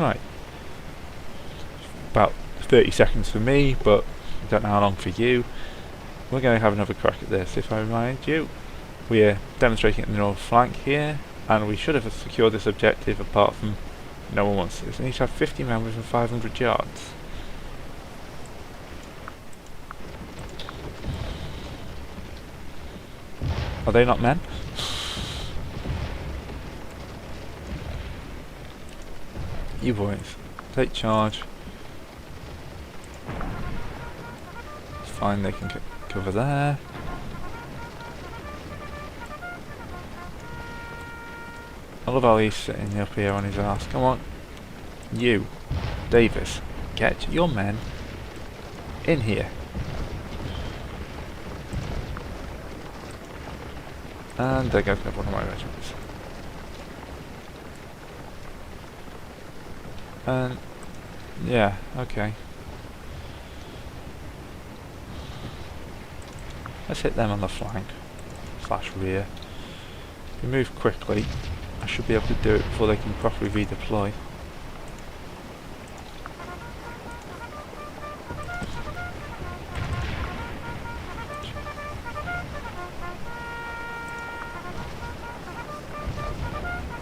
Right. About 30 seconds for me, but I don't know how long for you. We're going to have another crack at this. If I remind you, we're demonstrating the north flank here, and we should have secured this objective apart from no one wants this. We need to have 50 men within 500 yards. Are they not men? You boys, take charge. It's fine, they can cover there. I love how he's sitting up here on his ass. Come on. You, Davis, get your men in here. And there goes one of my regiments. And yeah, okay. Let's hit them on the flank / rear. If we move quickly, I should be able to do it before they can properly redeploy.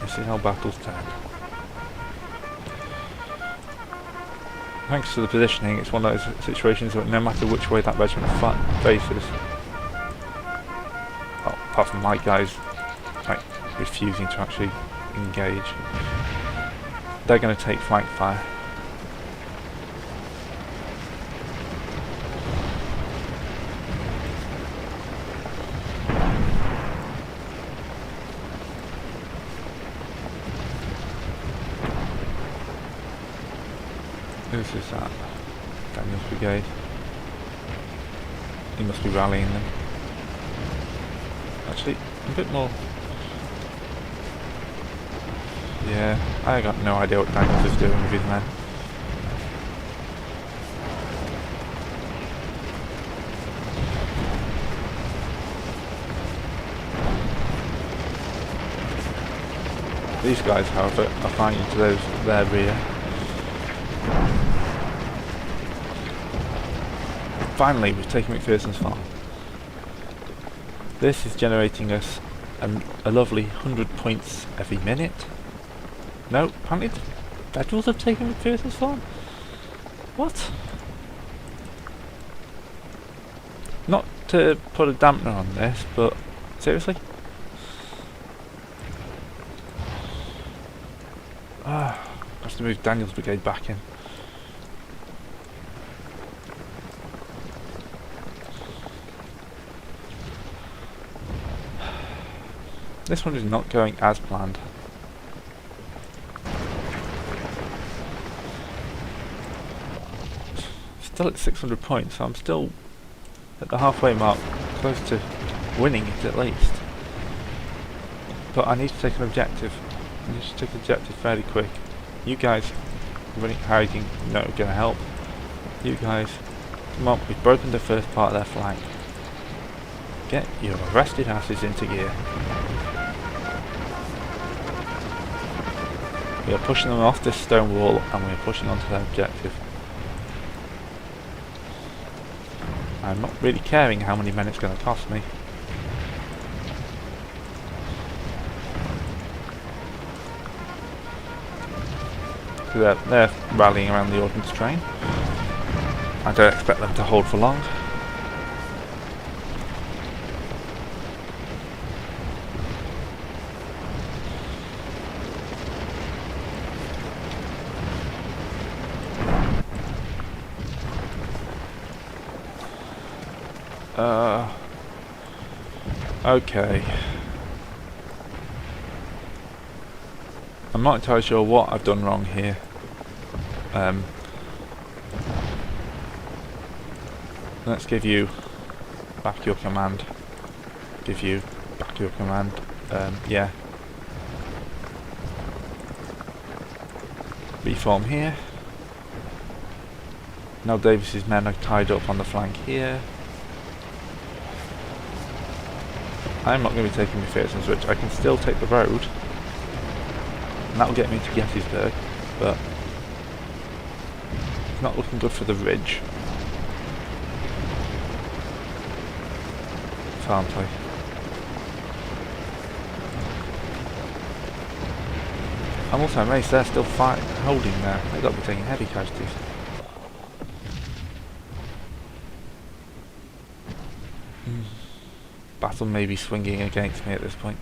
You see how battles turn. Thanks to the positioning, it's one of those situations where no matter which way that regiment faces, well, apart from my guys like refusing to actually engage, they're going to take flank fire. Who's this at? Daniel's brigade. He must be rallying them. Actually, a bit more. Yeah, I got no idea what Daniels is doing with his men. These guys, however, are fighting to their rear. Finally, we've taken McPherson's farm. This is generating us a lovely 100 points every minute. No, apparently the Federals have taken McPherson's farm? What? Not to put a dampener on this, but seriously? Have to move Daniel's brigade back in. This one is not going as planned. Still at 600 points, so I'm still at the halfway mark, close to winning it at least. But I need to take an objective. I need to take an objective fairly quick. You guys running hiding, no, gonna help. You guys, come on, we've broken the first part of their flank. Get your arrested asses into gear. We are pushing them off this stone wall and we are pushing onto their objective. I'm not really caring how many men it's going to cost me. So they're rallying around the ordnance train. I don't expect them to hold for long. Okay. I'm not entirely sure what I've done wrong here. Let's give you back your command. Give you back your command. Yeah. Reform here. Now Davis's men are tied up on the flank here. I'm not going to be taking McPherson's Ridge. I can still take the road, and that will get me to Gettysburg, but It's not looking good for the ridge. Farm play. I'm also amazed they're still holding there. They've got to be taking heavy casualties. Battle may be swinging against me at this point.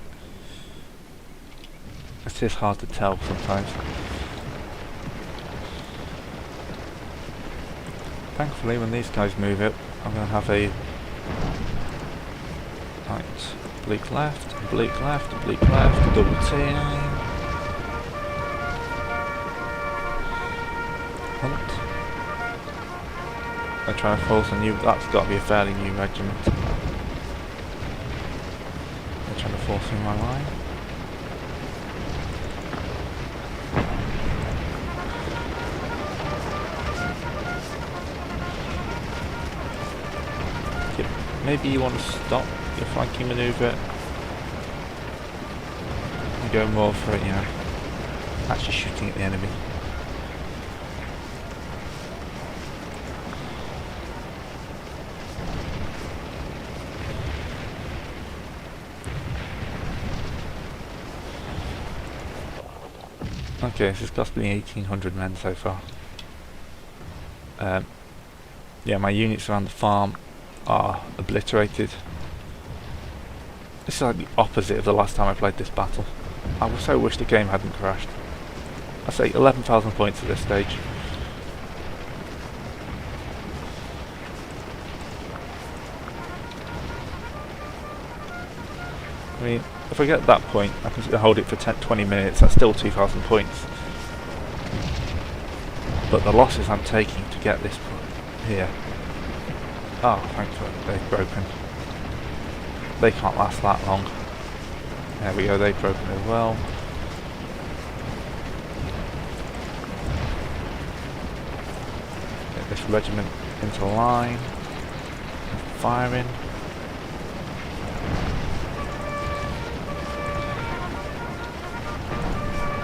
It is hard to tell sometimes. Thankfully, when these guys move up, I'm going to have a right, oblique left, oblique left, oblique left, double team. Hunt. They're trying to force a new. That's got to be a fairly new regiment. They're trying to force in my line. Maybe you want to stop your flanking manoeuvre and go more for it, you know, actually shooting at the enemy. Okay, this has cost me 1800 men so far. Yeah, my units around the farm are obliterated. This is like the opposite of the last time I played this battle. I so wish the game hadn't crashed. I say 11,000 points at this stage. I mean, if I get to that point, I can hold it for 20 minutes, that's still 2,000 points. But the losses I'm taking to get this point here. Oh, thankfully they've broken. They can't last that long. There we go, they've broken as well. Get this regiment into line. Firing.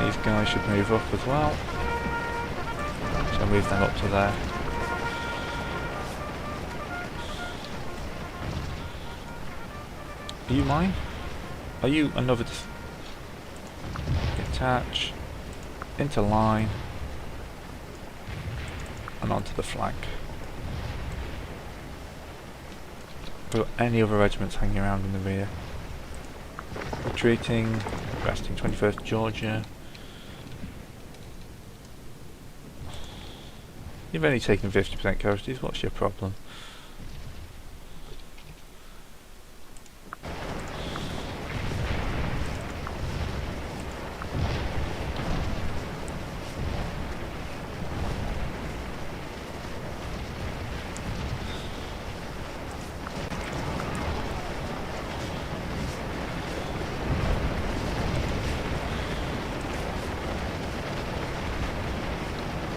These guys should move up as well. So move them up to there. Are you mine? Are you another detach into line and onto the flank? Have we got any other regiments hanging around in the rear? Retreating, resting 21st Georgia. You've only taken 50% casualties, what's your problem?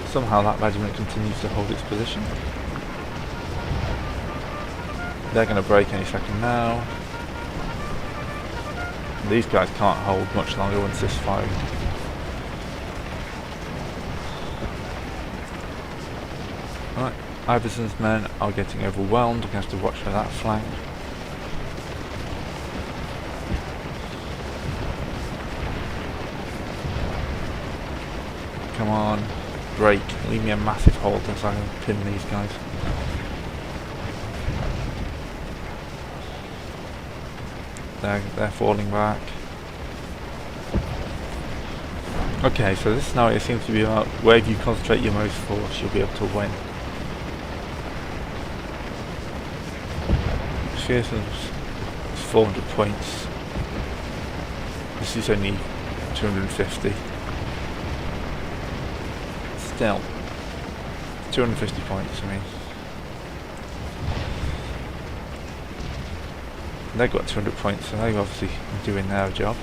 Somehow that regiment continues to hold its position. They're going to break any second now. These guys can't hold much longer once this firing. Right, Iverson's men are getting overwhelmed. We're going to have to watch for that flank. Come on. Break. Leave me a massive hole as I pin these guys. They're falling back. Okay, so this scenario seems to be about where if you concentrate your most force, you'll be able to win. Fearson's 400 points. This is only 250. Still, 250 points, I mean. They've got 200 points, so they're obviously doing their job.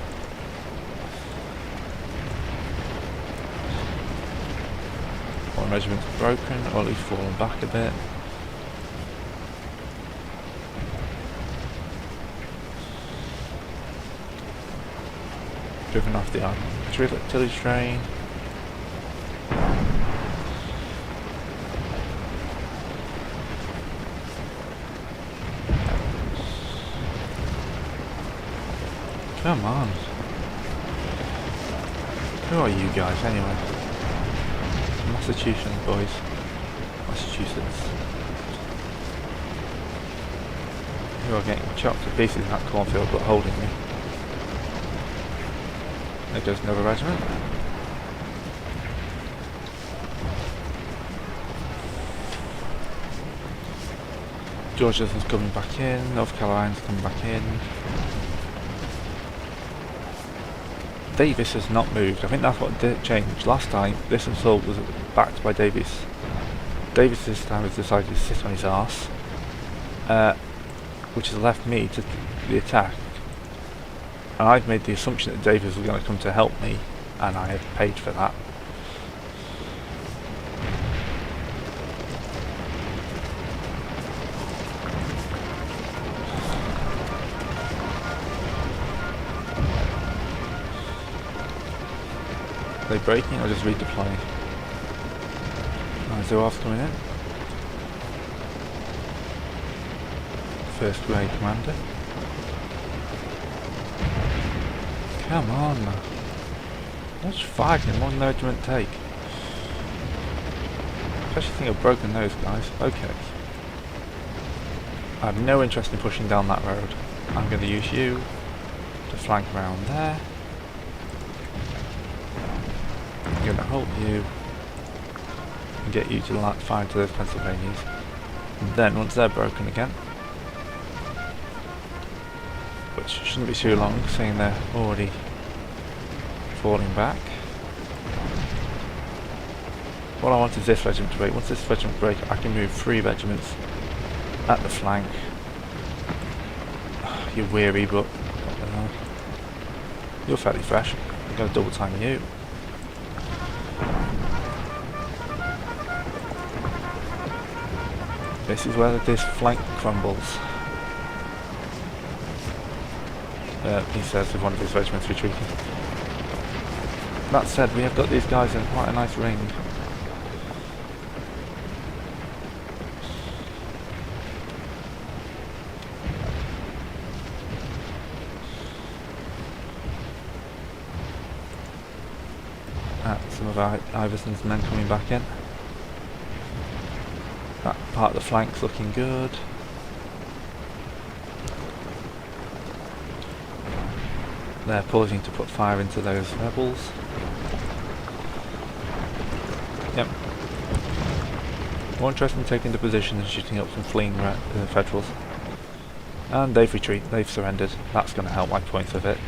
One regiment's broken, or at least fallen back a bit. Driven off the artillery train. Come on. Who are you guys anyway? Massachusetts boys. Massachusetts. Who are getting chopped to pieces in that cornfield but holding me. There goes another regiment. Georgia's coming back in, North Carolina's coming back in. Davis has not moved. I think that's what did change. Last time, this assault was backed by Davis. Davis this time has decided to sit on his arse, which has left me to the attack. And I've made the assumption that Davis was going to come to help me, and I have paid for that. Are they breaking or just redeploying? Is there off coming in? First grade commander. Come on. How much fire can one regiment take? Especially think I've broken those guys. Okay. I have no interest in pushing down that road. I'm going to use you to flank around there. I'm going to hold you and get you to fire into those Pennsylvanias. And then once they're broken again, which shouldn't be too long, seeing they're already falling back. What I want is this regiment to break. Once this regiment breaks, I can move 3 regiments at the flank. You're weary, but you're fairly fresh. I'm going to double time you. This is where this flank crumbles. He says with one of his regiments retreating. That said, we have got these guys in quite a nice ring. Some of Iverson's men coming back in. That part of the flank's looking good. They're pausing to put fire into those rebels. Yep. More interested in taking the position than shooting up some fleeing Federals. And they've retreated, they've surrendered. That's going to help my points a bit.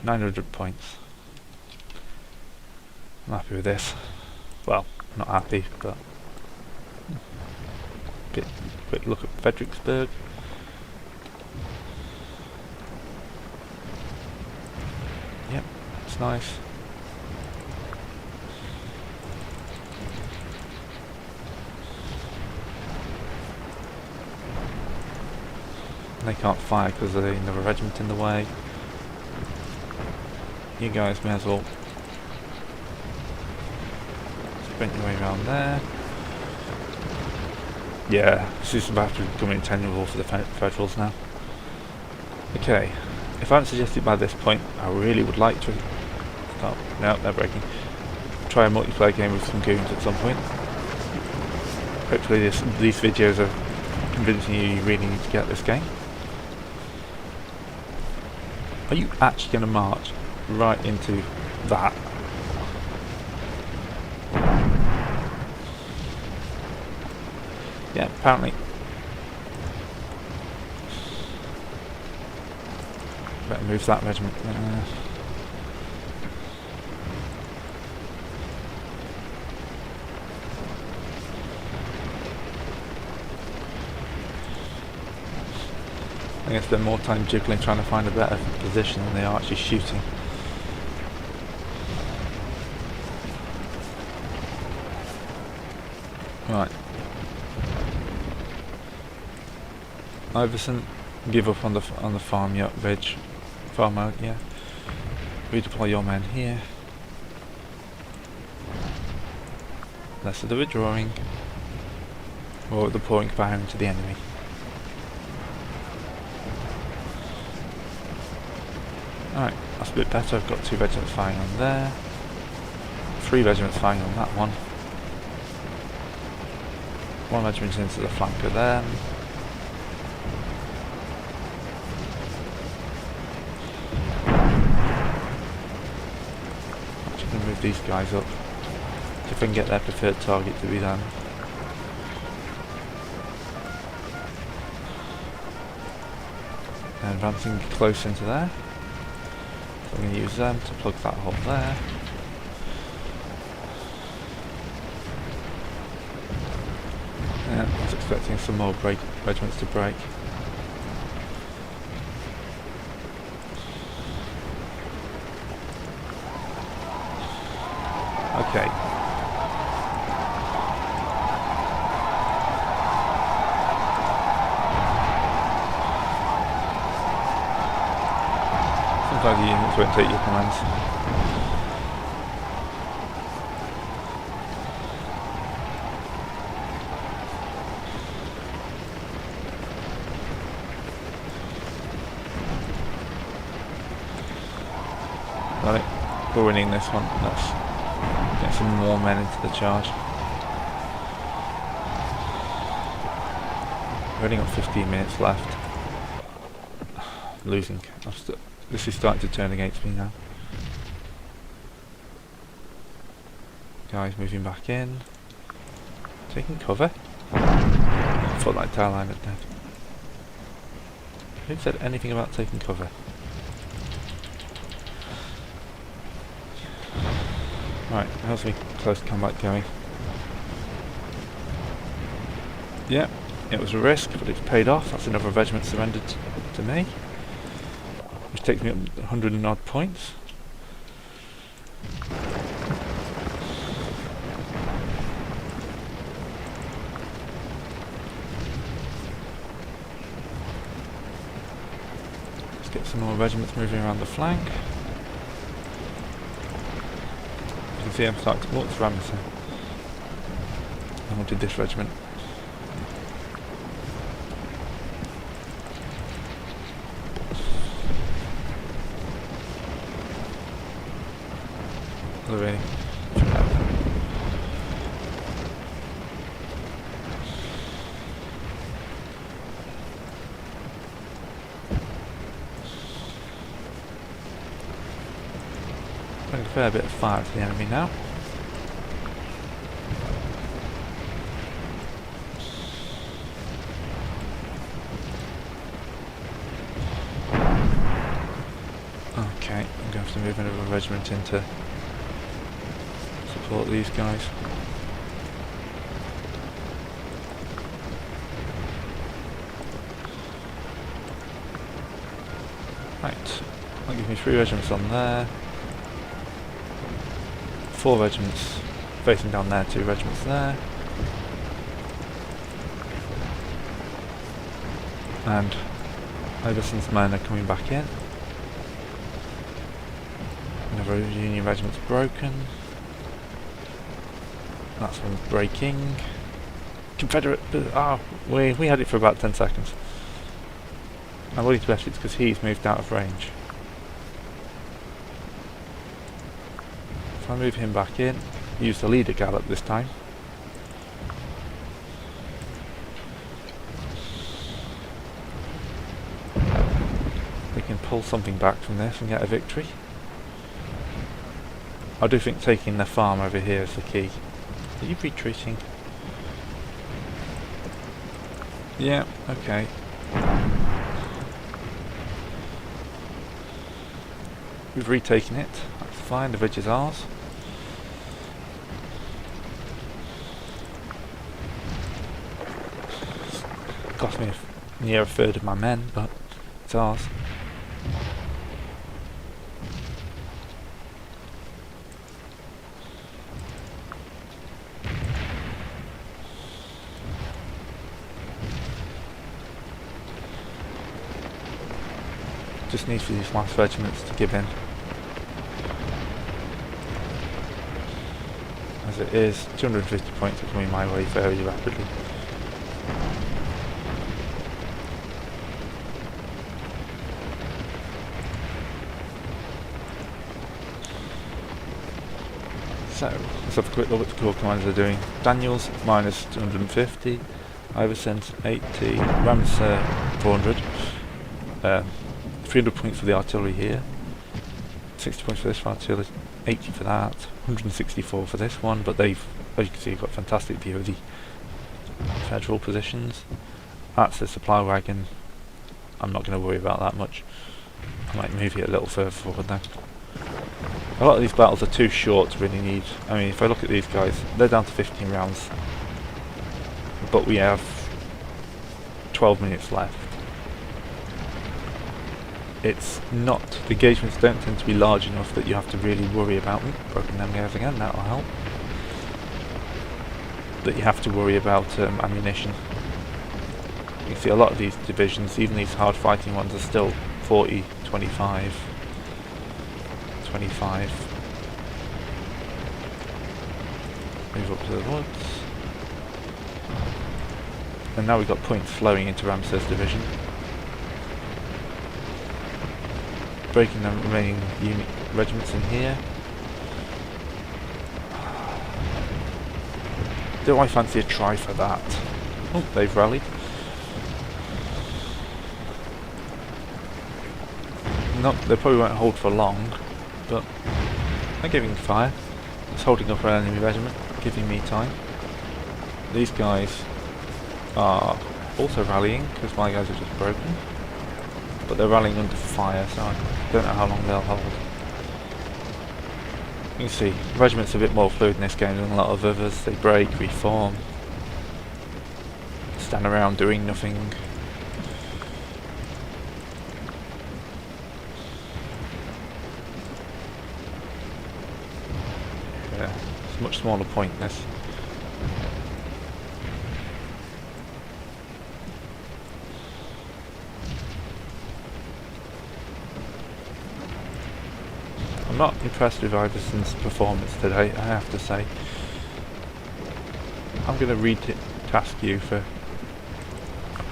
900 points. I'm happy with this. Well, not happy, but... Quick look at Fredericksburg. Yep, it's nice. They can't fire because there's another regiment in the way. You guys may as well sprint your way around there. Yeah, this is about to become intentional for the Federals now. Okay, if I hadn't suggested by this point, I really would like to start. No, they're breaking. Try a multiplayer game with some goons at some point. Hopefully these videos are convincing you really need to get this game. Are you actually going to march right into that? Yeah, apparently. Better move that regiment. I guess they're more time jiggling trying to find a better position than they are actually shooting. Right. Iverson, give up on the farmyard ridge. Farmyard, yeah. Redeploy your men here. Less of the withdrawing, or the pouring fire into the enemy. Alright, that's a bit better. I've got 2 regiments firing on there. 3 regiments firing on that one. 1 regiment into the flank of them. I'm just going to move these guys up. See if I can get their preferred target to be them. And advancing close into there. So I'm going to use them to plug that hole there. Yeah, I was expecting some more regiments to break. Okay. Sometimes the units won't take your commands. Right, we're winning this one. Let's get some more men into the charge. We've only got 15 minutes left. Losing. This is starting to turn against me now. Guys moving back in. Taking cover. I thought that tile line had dead. Who said anything about taking cover? Right, how's my close combat going? Yeah, it was a risk, but it's paid off. That's another regiment surrendered to me, which takes me up 100 and odd points. Let's get some more regiments moving around the flank. You can see I'm starting to walk to Ramsey. I wanted this regiment. Oh, really? Putting a fair bit of fire to the enemy now. Okay, I'm going to have to move another regiment in to support these guys. Right, that gives me 3 regiments on there. 4 regiments facing down there, 2 regiments there. And Iverson's men are coming back in. Another Union regiment's broken. That's one breaking. Confederate... we had it for about 10 seconds. I worried about it because he's moved out of range. If I move him back in, use the leader gallop this time. We can pull something back from this and get a victory. I do think taking the farm over here is the key. Are you retreating? Yeah, okay. We've retaken it. That's fine, the ridge is ours. Cost me near a third of my men, but it's ours. Just need for these last regiments to give in. As it is, 250 points are coming my way very rapidly. So, let's have a quick look at what the core commanders are doing. Daniels, minus 250. Iverson's 80. Ramsey, 400. 300 points for the artillery here. 60 points for this artillery. 80 for that. 164 for this one, but they've, as you can see, got a fantastic view of the federal positions. That's the supply wagon. I'm not going to worry about that much. I might move it a little further forward now. A lot of these battles are too short to really need. I mean, if I look at these guys, they're down to 15 rounds, but we have 12 minutes left. It's not, the engagements don't tend to be large enough that you have to really worry about them. Broken them guys again, that'll help. That you have to worry about ammunition. You can see a lot of these divisions, even these hard fighting ones, are still 40, 25, 25. Move up to the woods. And now we've got points flowing into Ramsey's division. Breaking the remaining unit regiments in here. Do I fancy a try for that? Oh, they've rallied. Not, they probably won't hold for long, but they're giving fire. It's holding up an enemy regiment, giving me time. These guys are also rallying because my guys are just broken, but they're rallying under fire, so I don't know how long they'll hold. You can see, the regiment's a bit more fluid in this game than a lot of others. They break, reform, stand around doing nothing. Yeah, it's a much smaller point, this. I'm not impressed with Iverson's performance today, I have to say. I'm going to re-task you for a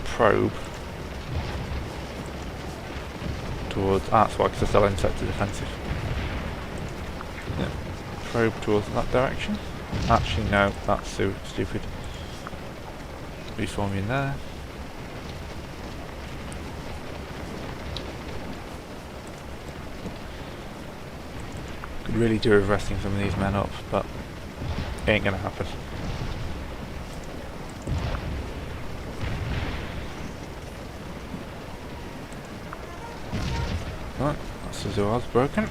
probe towards... that's why, because I still haven't set to defensive. Yeah. Probe towards that direction. Actually, no, that's so stupid. Reform in there. Could really do with resting some of these men up, but it ain't gonna happen. Right, that's the Zoar's broken.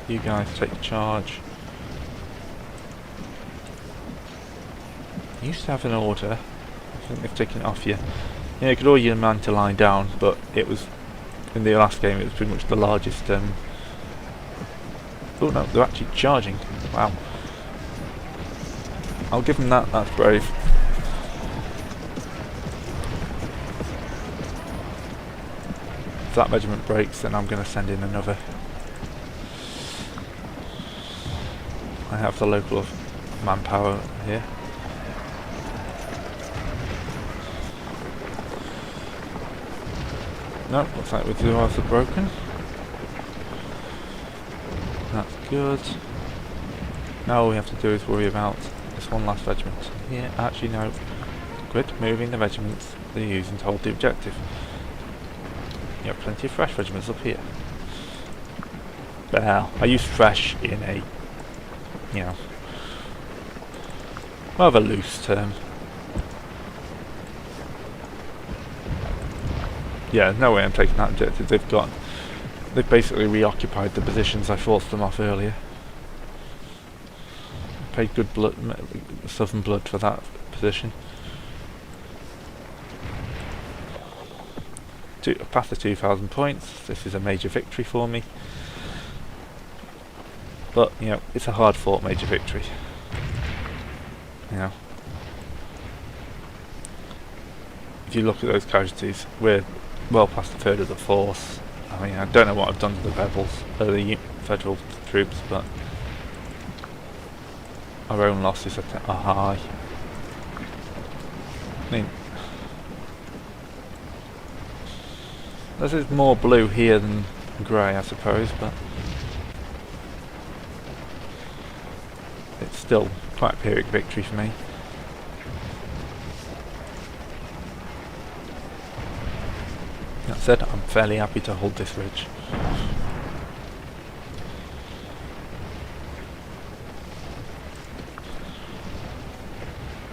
You guys take charge. You used to have an order. I think they've taken it off you. Yeah, you could order your man to lie down, but it was, in the last game, it was pretty much the largest. Oh no, they're actually charging. Wow. I'll give them that, that's brave. If that regiment breaks, then I'm going to send in another. I have the local manpower here. No, looks like the Zoars are broken. That's good. Now all we have to do is worry about this one last regiment. Here, actually no. Good, moving the regiments they're using to hold the objective. You have plenty of fresh regiments up here. Well, I use fresh in a, you know, rather loose term. Yeah, no way I'm taking that objective. They've basically reoccupied the positions I forced them off earlier. Paid good blood, southern blood for that position. Past the 2,000 points. This is a major victory for me. But, you know, it's a hard fought major victory. You know. If you look at those casualties, we're well past a third of the force. I mean, I don't know what I've done to the rebels, the federal troops, but our own losses are high. I mean, this is more blue here than grey, I suppose, but it's still quite a Pyrrhic victory for me. That said, I'm fairly happy to hold this ridge.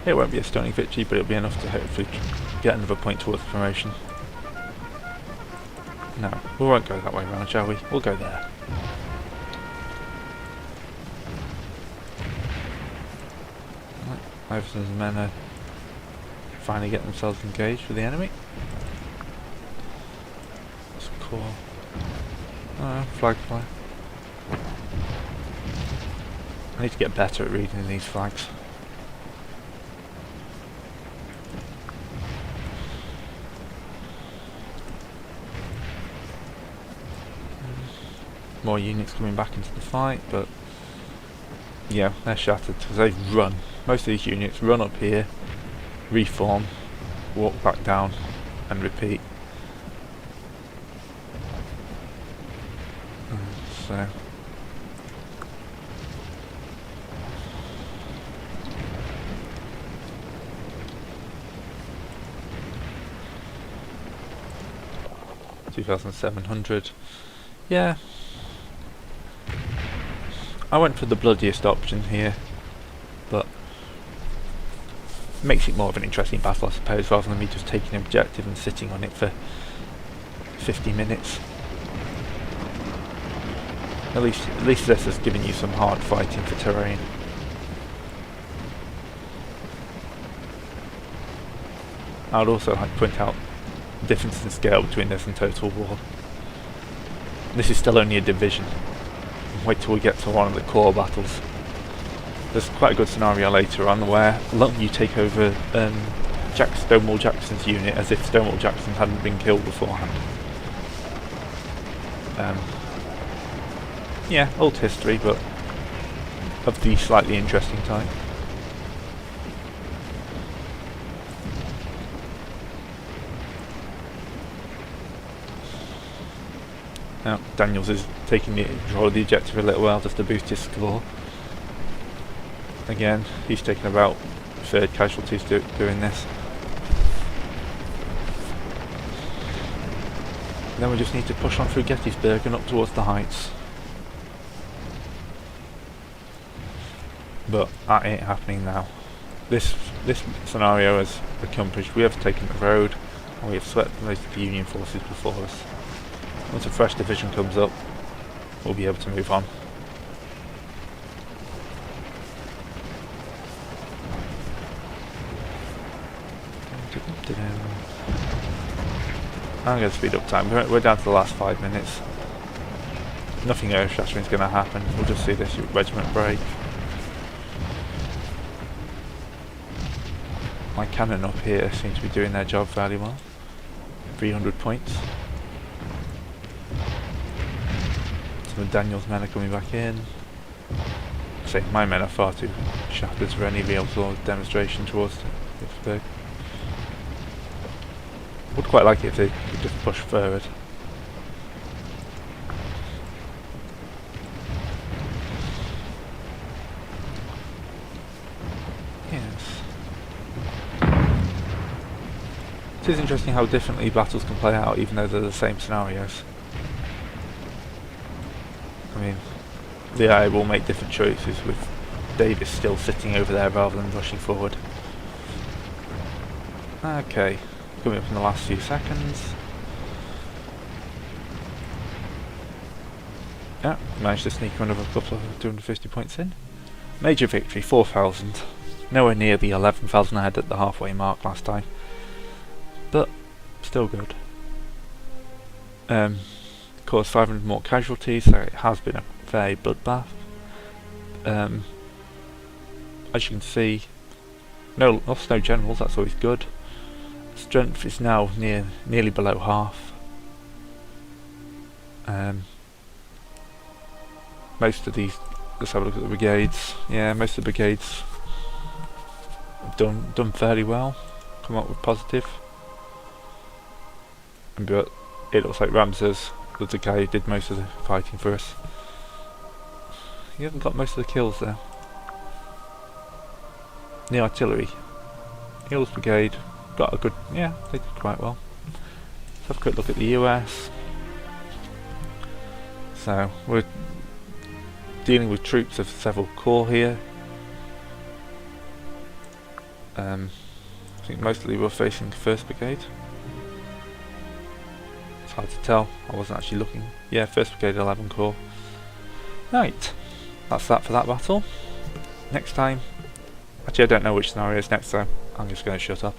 It won't be a stunning victory, but it'll be enough to hopefully get another point towards promotion. No, we won't go that way round, shall we? We'll go there. Right, Iverson's men are finally getting themselves engaged with the enemy. That's cool. Flag fly. I need to get better at reading these flags. More units coming back into the fight, but yeah, they're shattered because they've run. Most of these units run up here, reform, walk back down, and repeat. So. $2,700. Yeah. I went for the bloodiest option here, but makes it more of an interesting battle, I suppose, rather than me just taking an objective and sitting on it for 50 minutes. At least this has given you some hard fighting for terrain. I would also like to point out the difference in scale between this and Total War. This is still only a division. Wait till we get to one of the core battles. There's quite a good scenario later on where you take over Stonewall Jackson's unit as if Stonewall Jackson hadn't been killed beforehand. Yeah, old history, but of the slightly interesting type. Now, Daniels is taking control of the objective a little while just to boost his score. Again, he's taking about a third casualties doing this. Then we just need to push on through Gettysburg and up towards the heights. But that ain't happening now. This scenario has accomplished. We have taken the road and we have swept most of the Union forces before us. Once a fresh division comes up, we'll be able to move on. I'm going to speed up time. We're down to the last 5 minutes. Nothing earth-shattering is going to happen. We'll just see this regiment break. My cannon up here seem to be doing their job fairly well. 300 points. Some of Daniel's men are coming back in. I say my men are far too shattered for any real sort of demonstration towards Pittsburgh. Would quite like it if they could just push forward. Yes. It is interesting how differently battles can play out even though they're the same scenarios. I mean, the AI will make different choices with Davis still sitting over there rather than rushing forward. Okay. Coming up in the last few seconds. Yeah, managed to sneak another couple of 250 points in. Major victory, 4,000. Nowhere near the 11,000 I had at the halfway mark last time. But, still good. Caused 500 more casualties, so it has been a very bloodbath. As you can see, lost no generals, that's always good. Strength is now nearly below half. Most of these, let's have a look at the brigades. Yeah, most of the brigades have done fairly well, come up with positive. But it looks like Ramses was the guy who did most of the fighting for us. He hasn't got most of the kills there. the artillery. Eagles Brigade got a good, yeah, they did quite well. Let's have a quick look at the US. So we're dealing with troops of several corps here. I think mostly we're facing 1st Brigade. It's hard to tell, I wasn't actually looking. Yeah, 1st Brigade 11 Corps. Right, that's that for that battle. Next time, actually I don't know which scenario is next, so I'm just going to shut up.